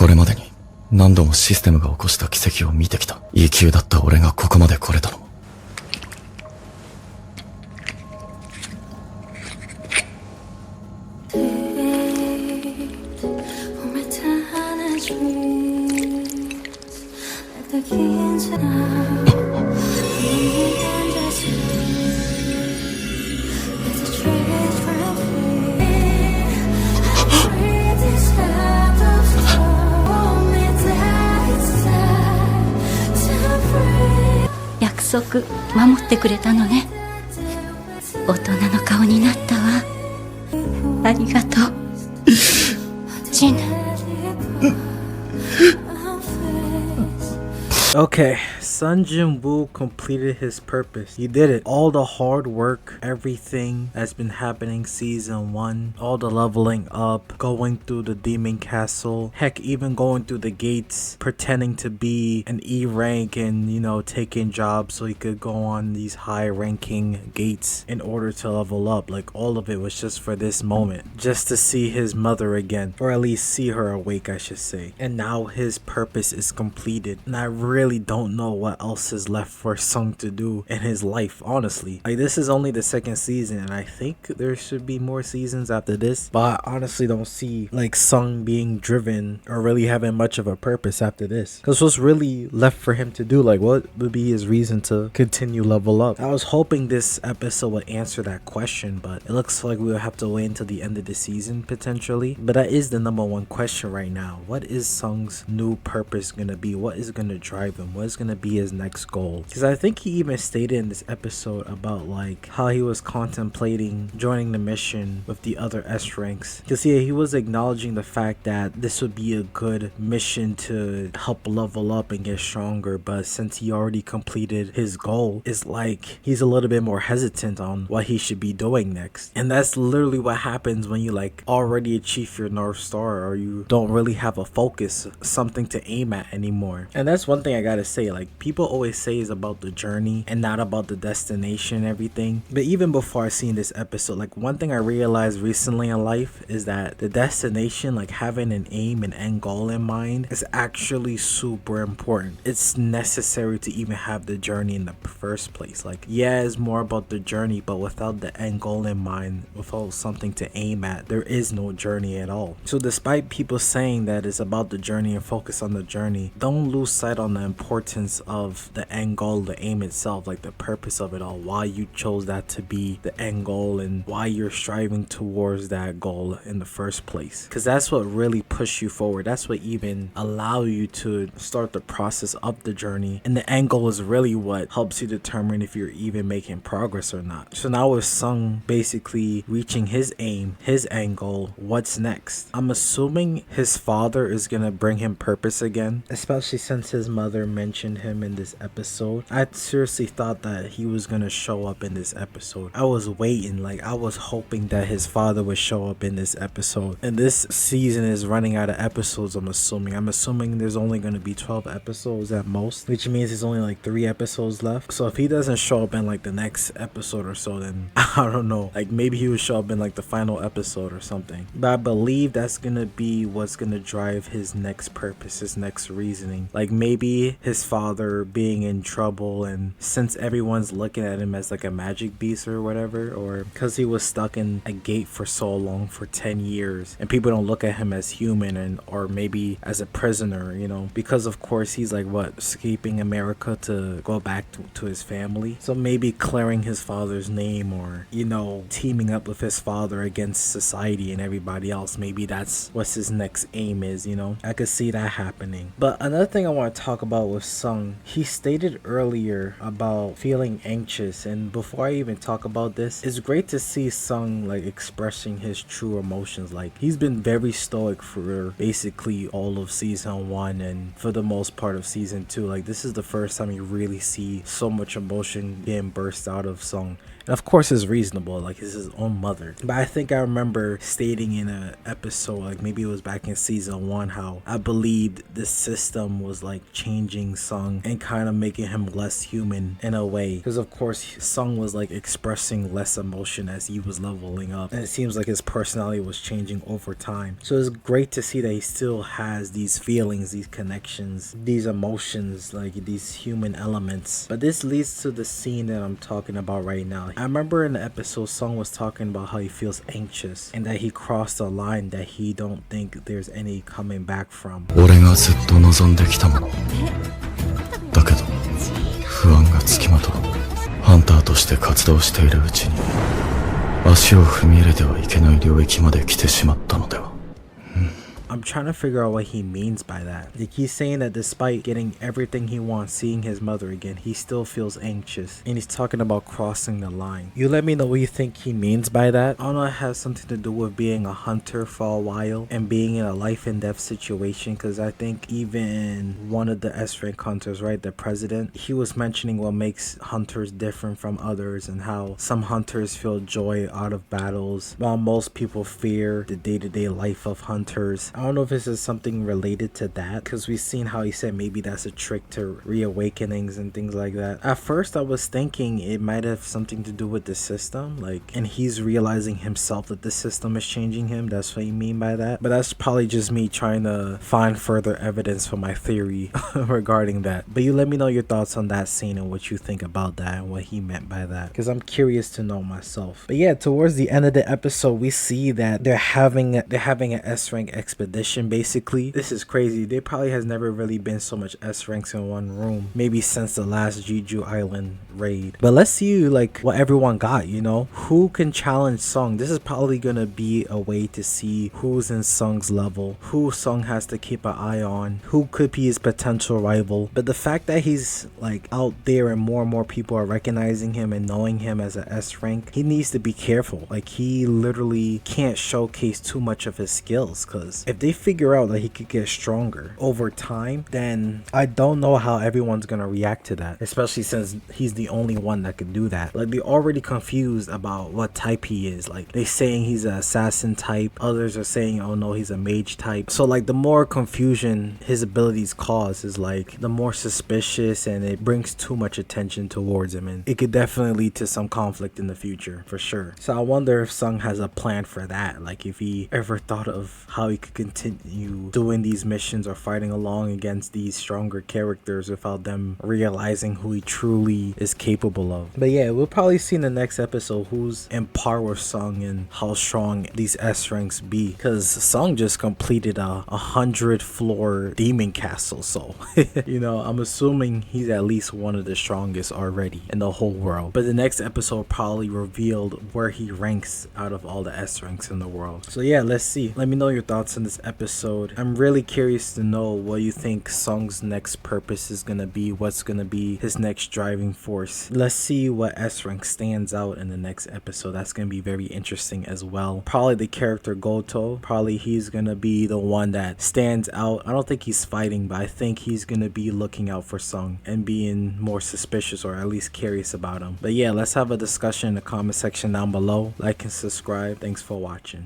これまでに何度もシステムが起こした奇跡を見てきた。異級だった俺がここまで来れたのも。約束守ってくれたのね。大人の顔になったわ。ありがとうジン。Okay, Son Jinwoo completed his purpose. He did it. All the hard work, everything that's been happening season 1, all the leveling up, going through the demon castle, heck, even going through the gates, pretending to be an E rank and, you know, taking jobs so he could go on these high ranking gates in order to level up. Like, all of it was just for this moment, just to see his mother again, or at least see her awake, I should say. And now his purpose is completed, and I really don't know what else is left for Sung to do in his life, honestly. Like, this is only the second season, and I think there should be more seasons after this, but I honestly don't see like Sung being driven or really having much of a purpose after this, because what's really left for him to do? Like, what would be his reason to continue level up? I was hoping this episode would answer that question, but it looks like we'll have to wait until the end of the season potentially. But that is the #1 question right now. What is Sung's new purpose gonna be? What is gonna drive him? What is gonna be his next goal? Because I think he even stated in this episode about like how he was contemplating joining the mission with the other S ranks. Because yeah, he was acknowledging the fact that this would be a good mission to help level up and get stronger, but since he already completed his goal, it's like he's a little bit more hesitant on what he should be doing next. And that's literally what happens when you like already achieve your North Star, or you don't really have a focus, something to aim at anymore. And that's one thing I gotta say, like, people always say is about the journey and not about the destination and everything. But even before I seen this episode, like, one thing I realized recently in life is that the destination, like having an aim and end goal in mind, is actually super important. It's necessary to even have the journey in the first place. Like, yeah, it's more about the journey, but without the end goal in mind, without something to aim at, there is no journey at all. So despite people saying that it's about the journey and focus on the journey, don't lose sight on the importance of the end goal, the aim itself, like the purpose of it all, why you chose that to be the end goal and why you're striving towards that goal in the first place. Because that's what really pushes you forward. That's what even allow you to start the process of the journey, and the end goal is really what helps you determine if you're even making progress or not. So now with Sung basically reaching his aim, his end goal, what's next? I'm assuming his father is gonna bring him purpose again, especially since his mother mentioned him in this episode. I seriously thought that he was gonna show up in this episode. I was waiting, like I was hoping that his father would show up in this episode. And this season is running out of episodes, I'm assuming there's only gonna be 12 episodes at most, which means there's only like 3 episodes left. So if he doesn't show up in like the next episode or so, then I don't know, like maybe he would show up in like the final episode or something. But I believe that's gonna be what's gonna drive his next purpose, his next reasoning. Like maybe his father being in trouble, and since everyone's looking at him as like a magic beast or whatever, or because he was stuck in a gate for so long, for 10 years, and people don't look at him as human, and or maybe as a prisoner, you know, because of course he's like what, escaping America to go back to his family. So maybe clearing his father's name, or you know, teaming up with his father against society and everybody else, maybe that's what his next aim is, you know. I could see that happening. But another thing I want to talk about with Sung, he stated earlier about feeling anxious, and before I even talk about this, it's great to see Sung like expressing his true emotions. Like, he's been very stoic for basically all of season 1 and for the most part of season 2. Like, this is the first time you really see so much emotion being burst out of Sung, And of course it's reasonable, like it's his own mother. But I think I remember stating in an episode, like maybe it was back in season 1, how I believed the system was like changing Sung and kind of making him less human in a way, because of course Sung was like expressing less emotion as he was leveling up, and it seems like his personality was changing over time. So it's great to see that he still has these feelings, these connections, these emotions, like these human elements. But this leads to the scene that I'm talking about right now. I remember in the episode Sung was talking about how he feels anxious and that he crossed a line that he don't think there's any coming back from. 俺がずっと望んできたものだけど不安がつきまとう。ハンターとして活動しているうちに足を踏み入れてはいけない領域まで来てしまったのでは。I'm trying to figure out what he means by that. Like he's saying that despite getting everything he wants, seeing his mother again, he still feels anxious. And he's talking about crossing the line. You let me know what you think he means by that. I don't know, it has something to do with being a hunter for a while and being in a life and death situation. Because I think even one of the S-rank hunters, right, the president, he was mentioning what makes hunters different from others and how some hunters feel joy out of battles while most people fear the day-to-day life of hunters. I don't know if this is something related to that, because we've seen how he said maybe that's a trick to reawakenings and things like that. At first I was thinking it might have something to do with the system, like, and he's realizing himself that the system is changing him. That's what you mean by that. But that's probably just me trying to find further evidence for my theory regarding that. But you let me know your thoughts on that scene and what you think about that and what he meant by that, because I'm curious to know myself. But yeah, towards the end of the episode we see that they're having an S-rank expedition. Basically, this is crazy. There probably has never really been so much S ranks in one room, maybe since the last Jeju Island raid. But let's see like what everyone got, you know, who can challenge Sung. This is probably gonna be a way to see who's in Sung's level, who Sung has to keep an eye on, who could be his potential rival. But the fact that he's like out there and more people are recognizing him and knowing him as an S rank, he needs to be careful. Like he literally can't showcase too much of his skills, because if they figure out that he could get stronger over time, then I don't know how everyone's gonna react to that, especially since he's the only one that could do that. Like they're already confused about what type he is. Like they saying he's an assassin type, others are saying oh no he's a mage type. So like the more confusion his abilities cause is like the more suspicious, and it brings too much attention towards him, and it could definitely lead to some conflict in the future for sure. So I wonder if Sung has a plan for that, like if he ever thought of how he could continue doing these missions or fighting along against these stronger characters without them realizing who he truly is capable of. But yeah, we'll probably see in the next episode who's in par with Sung and how strong these S ranks be, because Sung just completed a 100-floor demon castle, so you know, I'm assuming he's at least one of the strongest already in the whole world. But the next episode probably revealed where he ranks out of all the S ranks in the world. So yeah, let's see. Let me know your thoughts on this episode. I'm really curious to know what you think Sung's next purpose is gonna be, what's gonna be his next driving force. Let's see what S rank stands out in the next episode. That's gonna be very interesting as well. Probably the character Goto, probably he's gonna be the one that stands out. I don't think he's fighting, but I think he's gonna be looking out for Sung and being more suspicious, or at least curious about him. But yeah, let's have a discussion in the comment section down below. Like and subscribe. Thanks for watching.